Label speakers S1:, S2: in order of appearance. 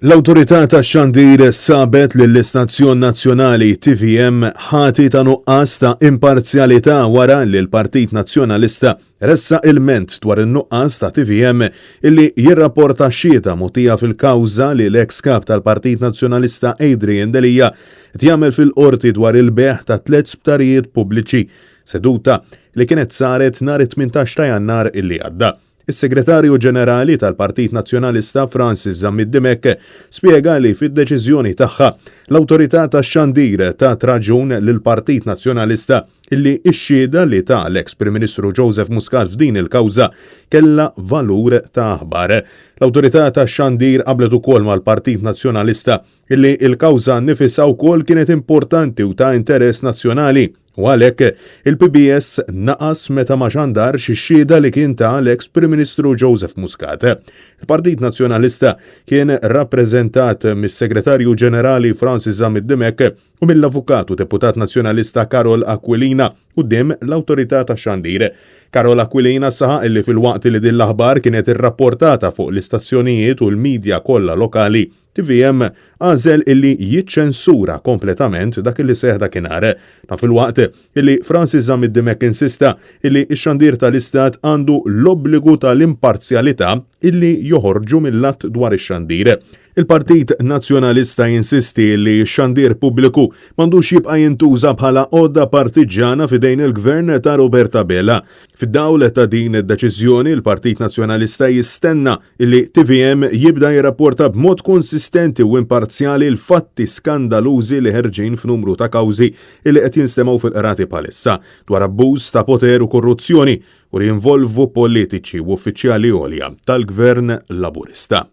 S1: L-Awtorità tax-Xandir sabet li l-Istazzjon Nazzjonali TVM ħati ta' nuqqas ta' imparzjalità wara li l-Partit Nazzjonalista ressa ilment dwar in-nuqqas ta' TVM illi jirrapporta xhieda mogħtija fil-kawża li l-eks kap tal-Partit Nazzjonalista Adrian Delija tjagħmel fil-qorti dwar il-beħ ta' 3 sptarijiet pubbliċi, seduta li kienet saret nhar 18 ta' Jannar illi għadda. Is-Segretarju Ġenerali tal-Partit Nazzjonalista Francis Zammid-Dimek spjega li fid-deċiżjoni tagħha l-Awtorità tax-Xandir tat raġun lill-Partit Nazzjonalista illi x-xhieda li ta' l-eks Prim Ministru Joseph Muscat f'din il-kawża kellha valur ta' aħbar. L-Awtorità tax-Xandir qablet ukoll mal-Partit Nazzjonalista illi il-kawża nnifisha wkoll kienet importanti u ta' interess nazzjonali. U għalhekk il-PBS naqas meta ma ġandarx ix-xhieda li kien ta' l-eks Prim Ministru Joseph Muscat. Il-Partit Nazzjonalista kien rappreżentat mis-Segretarju Ġenerali Francis Zammid-Dimek u mill-Avukat u Deputat Nazzjonalista Karol Aquilina quddiem l-Awtorità tax-Xandir. Karol Aquilina saħaq illi fil-waqt li din l-aħbar kienet irrapportata fuq l-istazzjonijiet u l-midja kollha lokali, TVM għażel illi jiċċensura kompletament dak illi seħ dakinhar. Ta' fil-waqt illi Francis Zammid-Dimek insista illi x-Xandir tal-Istat għandu l-obbligu tal-imparzjalità illi joħorġu mill-att dwar ix-Xandir. Il-Partit Nazzjonalista jinsisti li x-xandir pubbliku m'għandux jibqa' jintuża bħala għodda partiġjana f'idejn il-Gvern ta' Roberta Bella. Fid-dawl ta' din id-deċiżjoni, il-Partit Nazzjonalista jistenna li TVM jibda jirrapporta b'mod konsistenti u imparzjali l-fatti skandalużi li ħerġin f'numru ta' kawżi li qed jinstemaw fil-qrati bħalissa dwar abbuż ta' poter u korruzzjoni u li jinvolvu politiċi u uffiċjali għolja tal-Gvern Laburista.